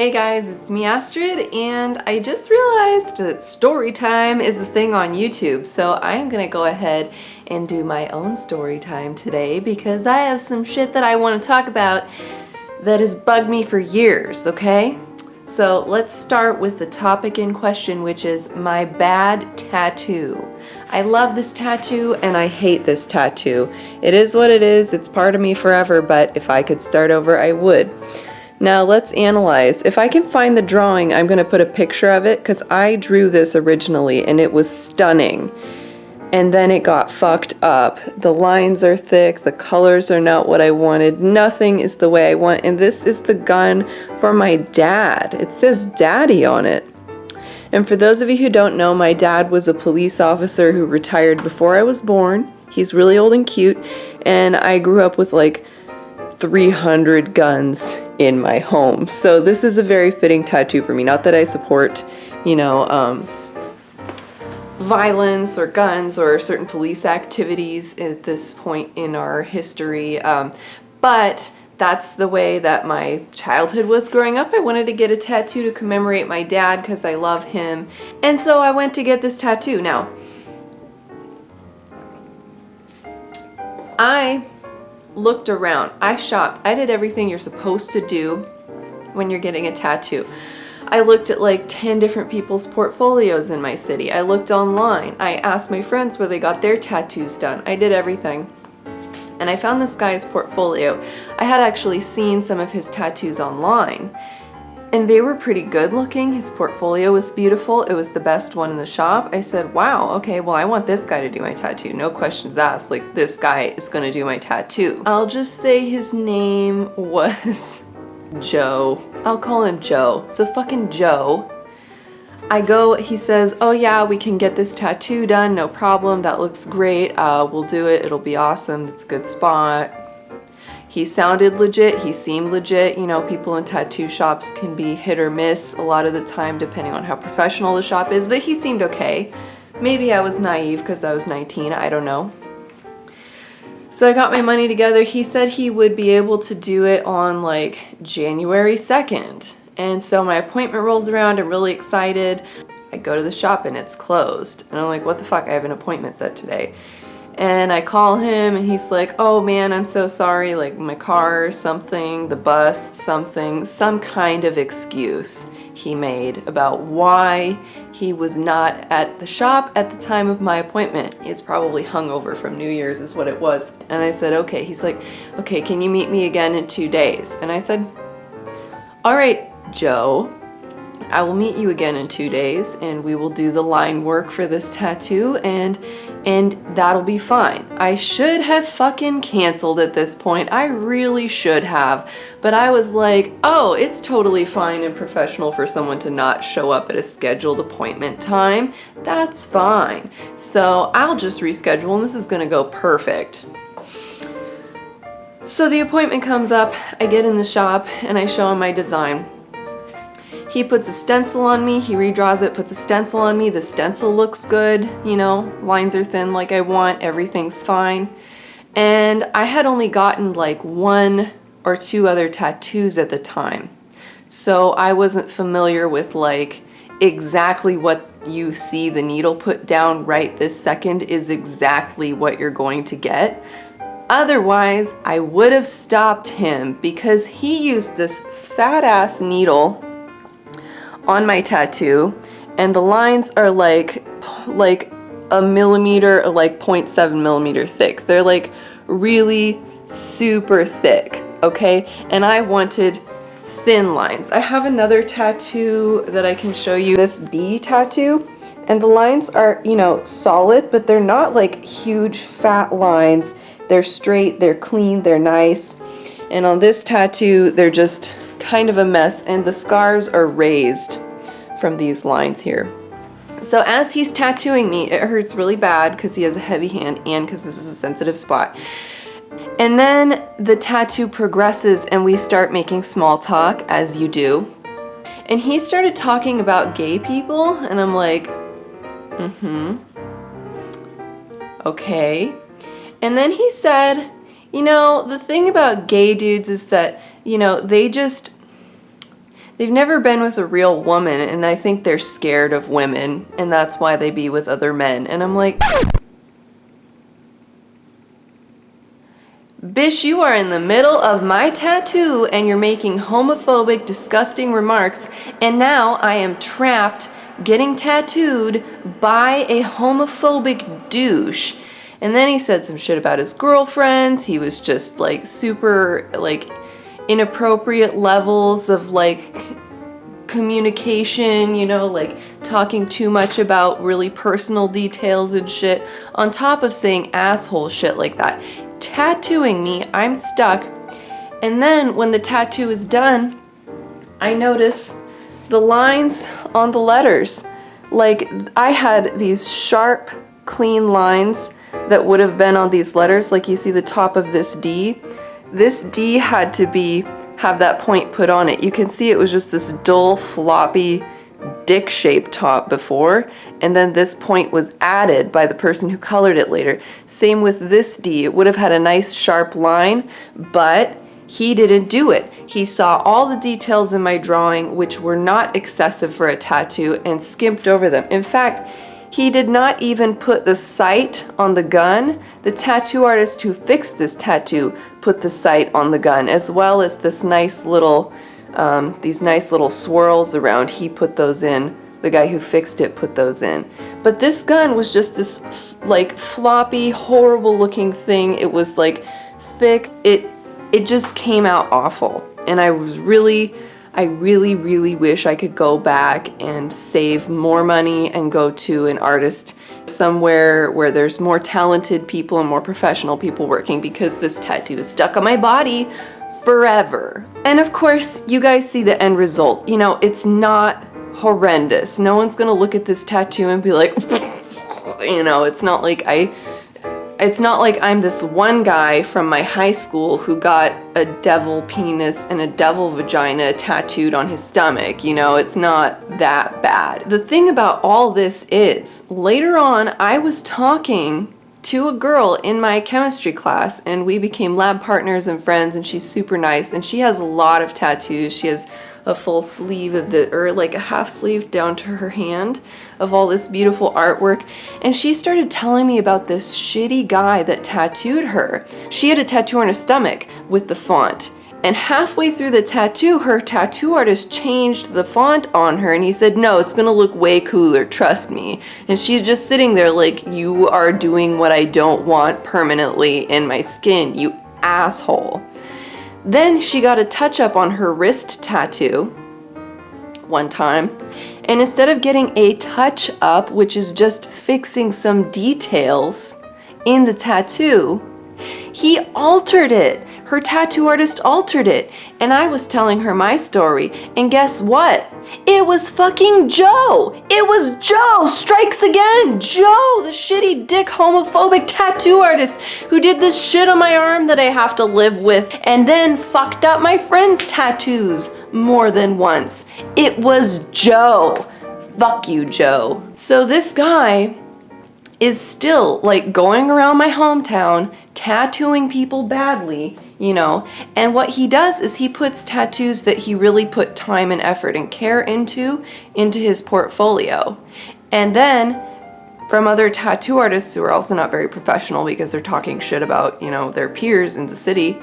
Hey guys, it's me Astrid, and I just realized that Storytime is the thing on YouTube, so I am gonna go ahead and do my own Storytime today because I have some shit that I want to talk about that has bugged me for years, okay? So let's start with the topic in question, which is my bad tattoo. I love this tattoo and I hate this tattoo. It is what it is, it's part of me forever, but if I could start over, I would. Now let's analyze. If I can find the drawing, I'm going to put a picture of it because I drew this originally and it was stunning. And then it got fucked up. The lines are thick, the colors are not what I wanted, nothing is the way I want, and this is the gun for my dad. It says Daddy on it. And for those of you who don't know, my dad was a police officer who retired before I was born. He's really old and cute, and I grew up with like 300 guns in my home. So this is a very fitting tattoo for me. Not that I support, violence or guns or certain police activities at this point in our history, but that's the way that my childhood was growing up. I wanted to get a tattoo to commemorate my dad because I love him, and so I went to get this tattoo. Now, I looked around, I shopped, I did everything you're supposed to do when you're getting a tattoo. I looked at like 10 different people's portfolios in my city. I looked online. I asked my friends where they got their tattoos done. I did everything. And I found this guy's portfolio. I had actually seen some of his tattoos online, and they were pretty good looking. His portfolio was beautiful. It was the best one in the shop. I said, wow, okay, well, I want this guy to do my tattoo. No questions asked. Like, this guy is gonna do my tattoo. I'll just say his name was Joe. I'll call him Joe. So fucking Joe. I go, he says, oh yeah, we can get this tattoo done, no problem. That looks great. We'll do it. It'll be awesome. It's a good spot. He sounded legit, he seemed legit. You know, people in tattoo shops can be hit or miss a lot of the time depending on how professional the shop is, but he seemed okay. Maybe I was naive because I was 19, I don't know. So I got my money together. He said he would be able to do it on like January 2nd. And so my appointment rolls around, I'm really excited. I go to the shop and it's closed. And I'm like, what the fuck, I have an appointment set today. And I call him and he's like, oh man, I'm so sorry, like my car, something, the bus, something, some kind of excuse he made about why he was not at the shop at the time of my appointment. He's probably hungover from New Year's is what it was. And I said, okay. He's like, okay, can you meet me again in 2 days? And I said, all right, Joe, I will meet you again in 2 days and we will do the line work for this tattoo and that'll be fine. I should have fucking canceled at this point. I really should have. But I was like, oh, it's totally fine and professional for someone to not show up at a scheduled appointment time. That's fine. So I'll just reschedule and this is gonna go perfect. So the appointment comes up, I get in the shop and I show him my design. He puts a stencil on me, he redraws it, puts a stencil on me, the stencil looks good, you know, lines are thin like I want, everything's fine. And I had only gotten like 1 or 2 other tattoos at the time. So I wasn't familiar with like exactly what you see the needle put down right this second is exactly what you're going to get. Otherwise, I would have stopped him because he used this fat ass needle on my tattoo, and the lines are like a millimeter, like 0.7 millimeter thick. They're like really super thick, okay? And I wanted thin lines. I have another tattoo that I can show you, this bee tattoo, and the lines are, you know, solid, but they're not like huge fat lines. They're straight, they're clean, they're nice. And on this tattoo, they're just kind of a mess, and the scars are raised from these lines here. So as he's tattooing me, it hurts really bad because he has a heavy hand and because this is a sensitive spot. And then the tattoo progresses and we start making small talk, as you do. And he started talking about gay people, and I'm like, okay. And then he said, you know, the thing about gay dudes is that, you know, they They've never been with a real woman, and I think they're scared of women, and that's why they be with other men. And I'm like, Bish, you are in the middle of my tattoo and you're making homophobic, disgusting remarks, and now I am trapped getting tattooed by a homophobic douche. And then he said some shit about his girlfriends. He was just like super like inappropriate levels of like communication, you know, like talking too much about really personal details and shit, on top of saying asshole shit like that. Tattooing me, I'm stuck. And then when the tattoo is done, I notice the lines on the letters. Like, I had these sharp, clean lines that would have been on these letters. Like, you see the top of this D. This D had to have that point put on it. You can see it was just this dull, floppy, dick-shaped top before, and then this point was added by the person who colored it later. Same with this D. It would have had a nice sharp line, but he didn't do it. He saw all the details in my drawing, which were not excessive for a tattoo, and skimped over them. In fact, he did not even put the sight on the gun. The tattoo artist who fixed this tattoo put the sight on the gun, as well as this nice little these nice little swirls around. He put those in. The guy who fixed it put those in. But this gun was just this like floppy, horrible looking thing. It was like thick. It just came out awful. And I really wish I could go back and save more money and go to an artist somewhere where there's more talented people and more professional people working, because this tattoo is stuck on my body forever. And of course, you guys see the end result. You know, it's not horrendous. No one's gonna look at this tattoo and be like, you know, it's not like I'm this one guy from my high school who got a devil penis and a devil vagina tattooed on his stomach. You know, it's not that bad. The thing about all this is, later on, I was talking to a girl in my chemistry class, and we became lab partners and friends, and she's super nice, and she has a lot of tattoos. She has a full sleeve or like a half sleeve down to her hand of all this beautiful artwork, and she started telling me about this shitty guy that tattooed her. She had a tattoo on her stomach with the font, and halfway through the tattoo, her tattoo artist changed the font on her, and he said, no, it's gonna look way cooler, trust me. And she's just sitting there like, you are doing what I don't want permanently in my skin, you asshole. Then she got a touch-up on her wrist tattoo one time, and instead of getting a touch-up, which is just fixing some details in the tattoo, he altered it. Her tattoo artist altered it. And I was telling her my story, and guess what? It was fucking Joe. It was Joe strikes again. Joe, the shitty dick homophobic tattoo artist who did this shit on my arm that I have to live with, and then fucked up my friend's tattoos more than once. It was Joe. Fuck you, Joe. So this guy is still like going around my hometown tattooing people badly, you know, and what he does is he puts tattoos that he really put time and effort and care into his portfolio. And then from other tattoo artists who are also not very professional because they're talking shit about, you know, their peers in the city,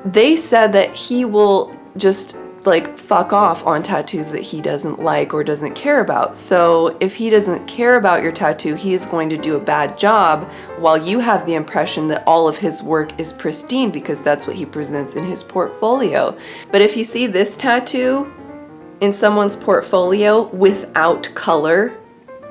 they said that he will just like fuck off on tattoos that he doesn't like or doesn't care about. So if he doesn't care about your tattoo, he is going to do a bad job, while you have the impression that all of his work is pristine because that's what he presents in his portfolio. But if you see this tattoo in someone's portfolio without color,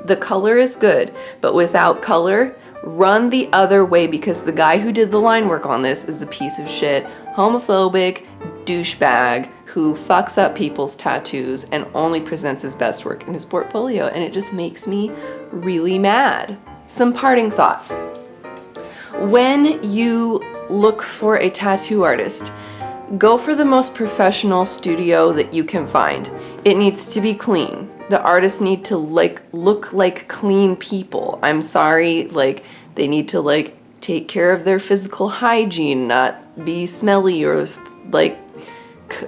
the color is good, but without color, run the other way, because the guy who did the line work on this is a piece of shit, homophobic douchebag who fucks up people's tattoos and only presents his best work in his portfolio, and it just makes me really mad. Some parting thoughts. When you look for a tattoo artist, go for the most professional studio that you can find. It needs to be clean. The artists need to look like clean people. I'm sorry, they need to take care of their physical hygiene, not be smelly or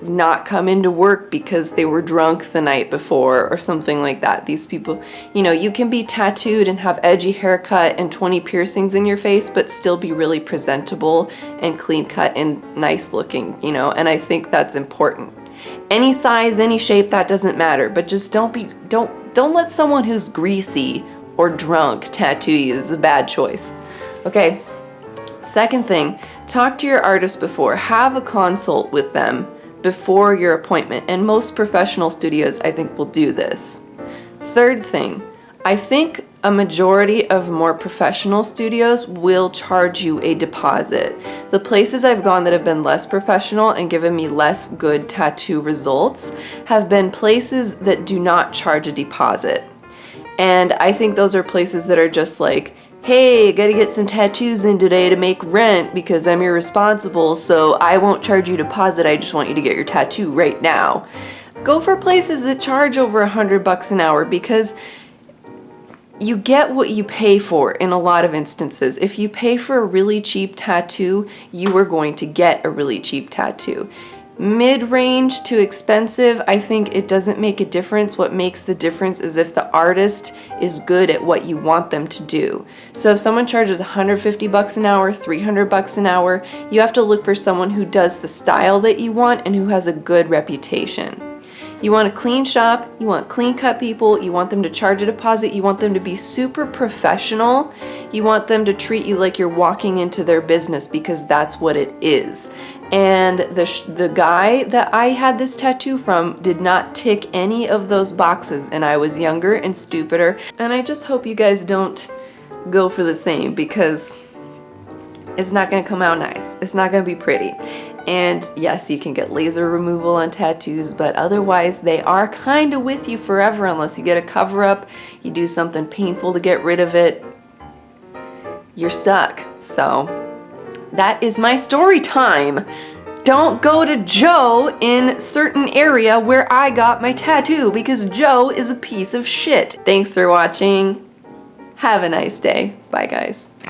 not come into work because they were drunk the night before or something like that. These people, you know, you can be tattooed and have edgy haircut and 20 piercings in your face, but still be really presentable and clean cut and nice looking, you know, and I think that's important. Any size, any shape, that doesn't matter, but just don't let someone who's greasy or drunk tattoo you. This is a bad choice. Okay, second thing, talk to your artist before. Have a consult with them before your appointment, and most professional studios, I think, will do this. Third thing, I think a majority of more professional studios will charge you a deposit. The places I've gone that have been less professional and given me less good tattoo results have been places that do not charge a deposit. And I think those are places that are just like, hey, gotta get some tattoos in today to make rent because I'm irresponsible, so I won't charge you a deposit, I just want you to get your tattoo right now. Go for places that charge over $100 an hour because you get what you pay for in a lot of instances. If you pay for a really cheap tattoo, you are going to get a really cheap tattoo. Mid-range to expensive, I think it doesn't make a difference. What makes the difference is if the artist is good at what you want them to do. So if someone charges $150 an hour, $300 an hour, you have to look for someone who does the style that you want and who has a good reputation. You want a clean shop, you want clean cut people, you want them to charge a deposit, you want them to be super professional, you want them to treat you like you're walking into their business because that's what it is. And the guy that I had this tattoo from did not tick any of those boxes, and I was younger and stupider, and I just hope you guys don't go for the same because it's not going to come out nice. It's not going to be pretty. And yes, you can get laser removal on tattoos, but otherwise they are kind of with you forever unless you get a cover up, you do something painful to get rid of it, you're stuck. So that is my story time. Don't go to Joe in certain area where I got my tattoo because Joe is a piece of shit. Thanks for watching. Have a nice day. Bye guys.